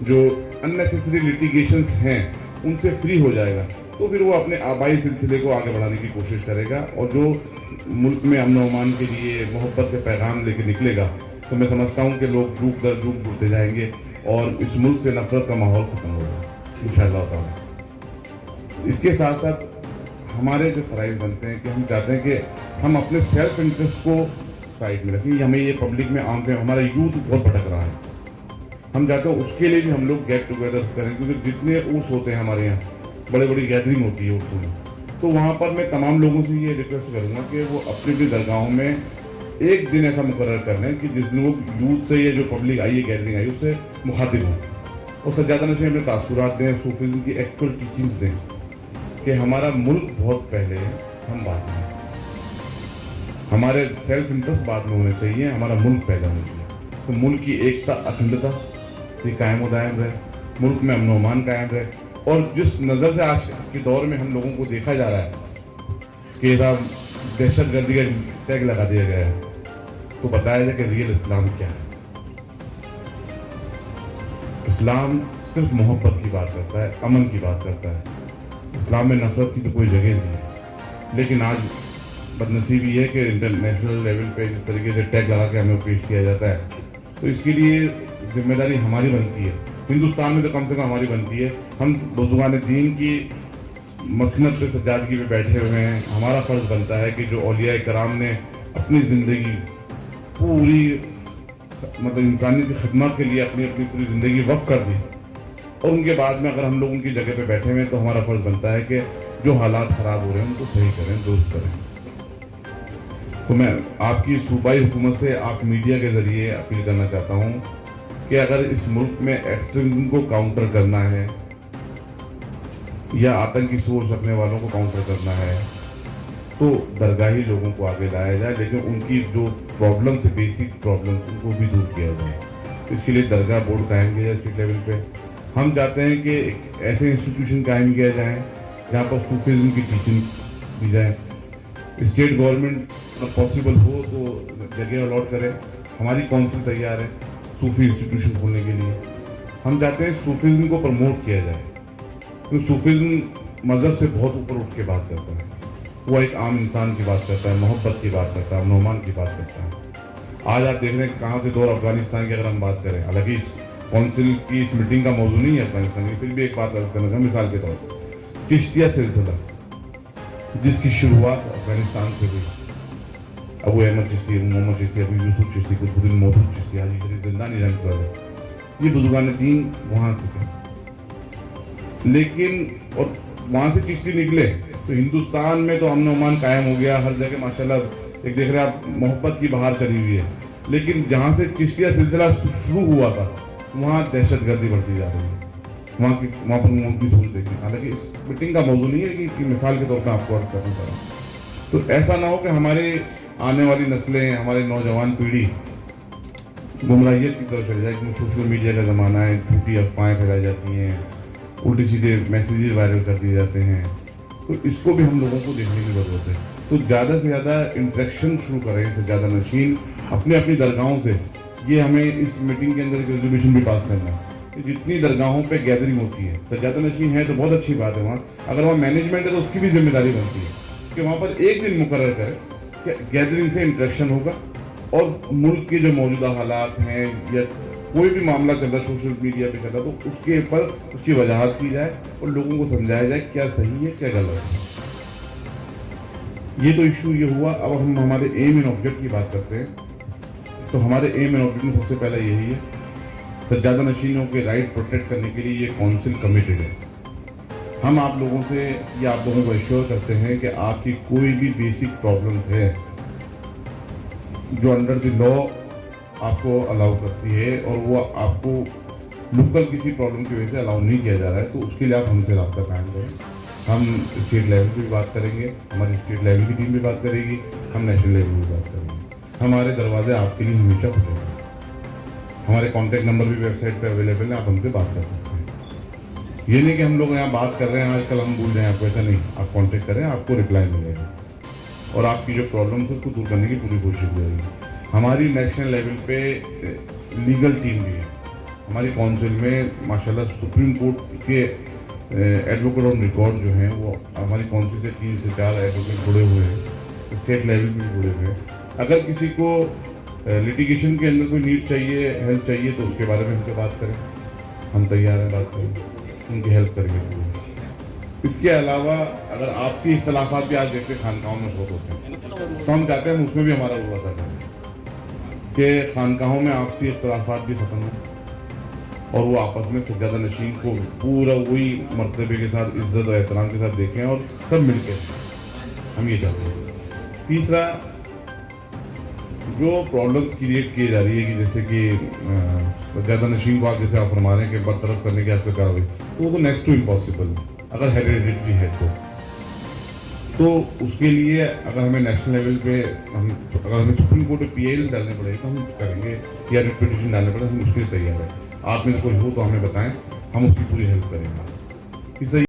جو اننیسیسری لٹیگیشنس ہیں ان سے فری ہو جائے گا تو پھر وہ اپنے آبائی سلسلے کو آگے بڑھانے کی کوشش کرے گا، اور جو ملک میں امن و امان کے لیے محبت کے پیغام لے کے نکلے گا تو میں سمجھتا ہوں کہ لوگ جھوک در جھوک جڑتے جائیں گے اور اس ملک سے نفرت کا ماحول ختم ہوگا انشاءاللہ تعالی۔ اس کے ساتھ ساتھ ہمارے جو فرائض بنتے ہیں کہ ہم چاہتے ہیں کہ ہم اپنے سیلف انٹرسٹ کو سائڈ میں رکھیں۔ ہمیں یہ پبلک میں عام طور ہمارا یوتھ بہت بھٹک رہا ہے، ہم چاہتے ہیں اس کے لیے بھی ہم لوگ گیٹ ٹوگیدر کریں، کیونکہ جتنے عرس ہوتے ہیں ہمارے یہاں بڑے بڑی گیدرنگ ہوتی ہے عرسوں میں، تو وہاں پر میں تمام لوگوں سے یہ ریکویسٹ کروں گا کہ وہ اپنی اپنی درگاہوں میں ایک دن ایسا مقرر کر لیں کہ جس دن وہ یوتھ سے یہ جو پبلک آئی ہے گیدرنگ آئی اس سے مخاطب ہوں، اور سجادہ نشین اپنے تاثرات دیں، صوفیزم کی ایکچوئل ٹیچنگز دیں کہ ہمارا ملک بہت پہلے ہے، ہم بعد میں، ہمارے سیلف انٹرسٹ بعد میں ہونے چاہیے، ہمارا ملک پہلے ہونا چاہیے، تو ملک کی ایکتا اکھنڈتا یہ قائم و دائم رہے، ملک میں امن و امان قائم رہے، اور جس نظر سے آج کے دور میں ہم لوگوں کو دیکھا جا رہا ہے کہ صاحب دہشت گردی کا ٹیگ لگا دیا گیا ہے، تو بتایا جائے کہ ریئل اسلام کیا ہے۔ اسلام صرف محبت کی بات کرتا ہے، امن کی بات کرتا ہے، اسلام میں نفرت کی تو کوئی جگہ نہیں ہے، لیکن آج بدنصیبی ہے کہ انٹرنیشنل لیول پہ جس طریقے سے ٹیگ لگا کے ہمیں پیش کیا جاتا ہے، تو اس کے لیے ذمہ داری ہماری بنتی ہے، ہندوستان میں تو کم سے کم ہماری بنتی ہے، ہم بزرگان دین کی مسند پہ سجادگی پہ بیٹھے ہوئے ہیں، ہمارا فرض بنتا ہے کہ جو اولیاء کرام نے اپنی زندگی پوری مطلب انسانیت کی خدمت کے لیے اپنی پوری زندگی وقف کر دی، اور ان کے بعد میں اگر ہم لوگ ان کی جگہ پہ بیٹھے ہوئے ہیں تو ہمارا فرض بنتا ہے کہ جو حالات خراب ہو رہے ہیں ان کو صحیح کریں، درست کریں۔ تو میں آپ کی صوبائی حکومت سے، آپ میڈیا کے ذریعے اپیل کرنا چاہتا ہوں کہ اگر اس ملک میں ایکسٹریمزم کو کاؤنٹر کرنا ہے یا آتنکی سوچ رکھنے والوں کو کاؤنٹر کرنا ہے تو درگاہی لوگوں کو آگے لایا جائے، لیکن ان کی جو پرابلمس ہے، بیسک پرابلمس، ان کو بھی دور کیا جائے۔ اس کے لیے درگاہ بورڈ قائم کیا جائے اسٹیٹ لیول پہ۔ ہم چاہتے ہیں کہ ایک ایسے انسٹیٹیوشن قائم کیا جائے جہاں پر صوفیزم کی ٹیچنگس دی جائیں۔ اسٹیٹ گورنمنٹ اگر پاسبل ہو تو جگہ الاٹ کرے، ہماری کونسل تیار ہے صوفی انسٹیٹیوشن کھولنے کے لیے۔ ہم چاہتے ہیں صوفیزم کو پروموٹ کیا جائے، کیونکہ صوفیزم مذہب سے بہت اوپر اٹھ کے بات کرتا ہے، وہ ایک عام انسان کی بات کرتا ہے، محبت کی بات کرتا ہے، امن و امان کی بات کرتا ہے۔ آج آپ دیکھ رہے ہیں کہاں سے دور افغانستان کی اگر ہم بات کریں، حالانکہ اس کونسل کی اس میٹنگ کا موضوع نہیں ہے افغانستان کی، پھر بھی ایک بات عرض کرنا چاہوں مثال کے طور پر چشتیہ سلسلہ جس کی شروعات افغانستان سے ہوئی، ابو احمد چشتی، ابو محمد چشتی، ابو یوسف چشتی، قطب الدین محدود چشتی، حاجی شریف زندانی رحمۃ اللہ علیہ، یہ بزرگان دین وہاں سے تھے، لیکن اور وہاں سے چشتی نکلے تو ہندوستان میں تو امن و امان قائم ہو گیا، ہر جگہ ماشاءاللہ ایک دیکھ رہے آپ محبت کی بہار چلی ہوئی ہے، لیکن جہاں سے چشتیہ سلسلہ شروع ہوا تھا وہاں دہشت گردی بڑھتی جا رہی ہے، وہاں پر ان کی سوچ دیکھیں۔ حالانکہ اس میٹنگ کا موضوع نہیں ہے کہ مثال کے طور پر آپ کو عرض کرنا چاہ رہا ہوں، تو ایسا نہ ہو کہ ہمارے آنے والی نسلیں، ہمارے نوجوان پیڑھی گمراہیت کی طرف چلی جائے، کیونکہ سوشل میڈیا کا زمانہ ہے، جھوٹی افواہیں پھیلائی جاتی ہیں، الٹے سیدھے میسیجز وائرل کر دیے جاتے ہیں، تو اس کو بھی ہم لوگوں کو دیکھنے کی ضرورت ہے۔ تو زیادہ سے زیادہ انٹریکشن شروع کریں سجادہ نشین اپنی اپنی درگاہوں سے۔ یہ ہمیں اس میٹنگ کے اندر ایک ریزولوشن بھی پاس کرنا ہے کہ جتنی درگاہوں پہ گیدرنگ ہوتی ہے، سجادہ نشین ہے تو بہت اچھی بات ہے، وہاں اگر وہاں مینجمنٹ ہے تو اس کی بھی ذمہ داری بنتی ہے کہ وہاں پر ایک دن مقرر کرے کہ گیدرنگ سے انٹریکشن ہوگا، اور ملک کے جو موجودہ حالات ہیں یا کوئی بھی معاملہ چل رہا ہے سوشل میڈیا پہ چل رہا ہے تو اس کے اوپر اس کی وضاحت کی جائے اور لوگوں کو سمجھایا جائے کیا صحیح ہے کیا غلط ہے۔ یہ تو ایشو یہ ہوا۔ اب ہم ہمارے ایم اینڈ آبجیکٹ کی بات کرتے ہیں، تو ہمارے ایم اینڈ آبجیکٹ میں سب سے پہلا یہی ہے، سجادہ نشینوں کے رائٹ پروٹیکٹ کرنے کے لیے یہ کونسل کمیٹڈ ہے۔ ہم آپ لوگوں سے یا آپ لوگوں کو ایشور کرتے ہیں کہ آپ کی کوئی بھی بیسک پرابلمس ہے جو انڈر دی لا آپ کو الاؤ کرتی ہے اور وہ آپ کو لوکل کسی پرابلم کی وجہ سے الاؤ نہیں کیا جا رہا ہے، تو اس کے لیے آپ ہم سے رابطہ قائم کریں۔ ہم اسٹیٹ لیول پہ بھی بات کریں گے، ہماری اسٹیٹ لیول کی ٹیم بھی بات کرے گی، ہم نیشنل لیول پہ بھی بات کریں گے۔ ہمارے دروازے آپ کے لیے ہمیشہ کھلے ہیں، ہمارے کانٹیکٹ نمبر بھی ویب سائٹ پہ اویلیبل ہیں، آپ ہم سے بات کر سکتے ہیں۔ یہ نہیں کہ ہم لوگ یہاں بات کر رہے ہیں آج کل ہم بھول جائیں آپ کو، ایسا نہیں، آپ کانٹیکٹ کریں، آپ کو رپلائی ملے گا اور آپ کی جو پرابلمس ہے اس کو دور کرنے کی پوری کوشش کی جائے گی۔ ہماری نیشنل لیول پہ لیگل ٹیم بھی ہے، ہماری کونسل میں ماشاءاللہ سپریم کورٹ کے ایڈوکیٹ آن ریکارڈ جو ہیں وہ ہماری کونسل سے 3 سے 4 ایڈوکیٹ جڑے ہوئے ہیں، اسٹیٹ لیول پہ بھی جڑے ہوئے ہیں. اگر کسی کو لٹیگیشن کے اندر کوئی نیڈ چاہیے، ہیلپ چاہیے، تو اس کے بارے میں ہم سے بات کریں، ہم تیار ہیں بات کریں، ان کی ہیلپ کریں گے. اس کے علاوہ اگر آپسی اختلافات بھی آج دیکھتے خانقاہوں میں بہت ہوتے ہیں، تو ہم چاہتے ہیں اس میں بھی ہمارا رول ادا کریں کہ خانقاہوں میں آپسی اختلافات بھی ختم ہوں اور وہ آپس میں سجادہ نشین کو پورا وہی مرتبے کے ساتھ، عزت و احترام کے ساتھ دیکھیں اور سب مل کے. ہم یہ چاہتے ہیں. تیسرا، جو پرابلمس کریٹ کی جا رہی ہے کہ جیسے کہ سجادہ نشین کو آپ جیسے آپ فرما رہے ہیں کہ برطرف کرنے کی آپ کا کارروائی، تو وہ تو نیکسٹ ٹو امپاسبل اگر ہیریڈیٹری ہے تو اس کے لیے اگر ہمیں نیشنل لیول پہ اگر ہمیں سپریم کورٹ میں پی آئی ایل ڈالنے پڑے تو ہم کریں گے، یا ریٹ پٹیشن ڈالنے پڑے ہم اس کے لیے تیار ہیں. آپ میں سے کوئی ہو تو ہمیں بتائیں، ہم اس کی پوری ہیلپ کریں گے. تیسرا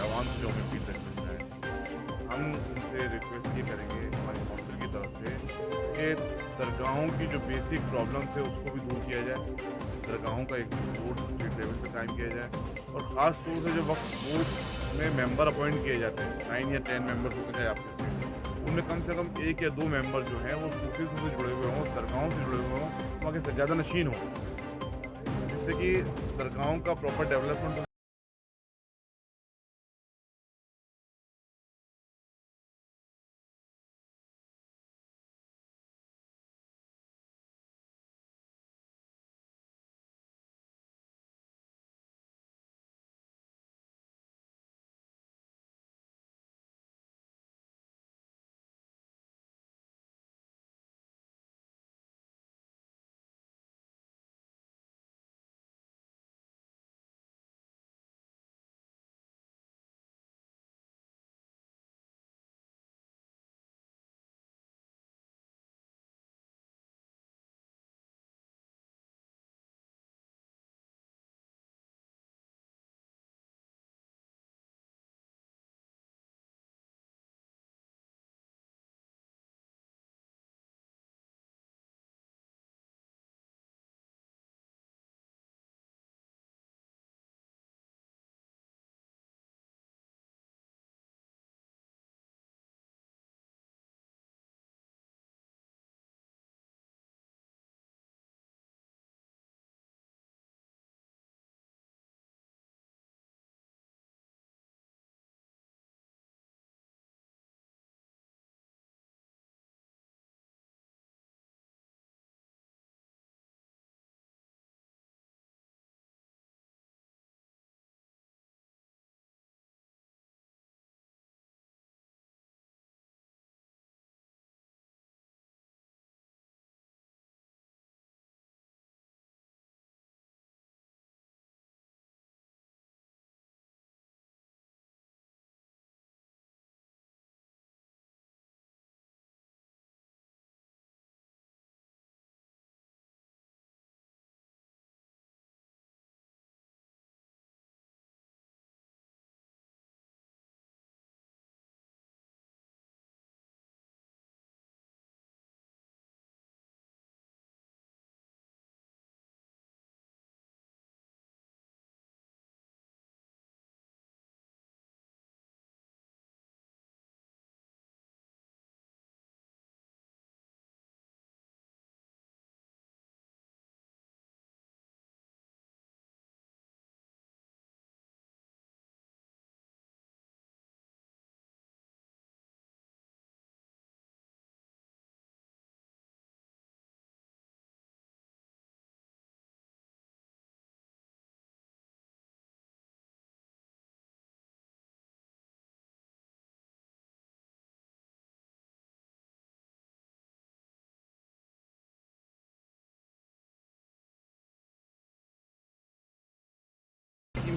عوام سے جو ہمیں فیڈ بیک ملتا ہے، ہم ان سے ریکویسٹ یہ کریں گے ہماری کونسل کی طرف سے کہ درگاہوں کی جو بیسک پرابلمس ہے اس کو بھی دور کیا جائے، درگاہوں کا ایک بورڈ اسٹیٹ لیول پہ قائم کیا جائے، اور خاص طور سے جو وقت بورڈ میں ممبر اپوائنٹ کیے جاتے ہیں 9 یا 10 ممبر ہوتے ہیں آپ کے، ان میں کم سے کم 1 یا 2 ممبر جو ہیں وہ صوفیزم سے جڑے ہوئے ہوں، درگاہوں سے جڑے ہوئے ہوں، وہاں کے سجادہ نشین ہوں، جس سے کہ درگاہوں کا پراپر ڈیولپمنٹ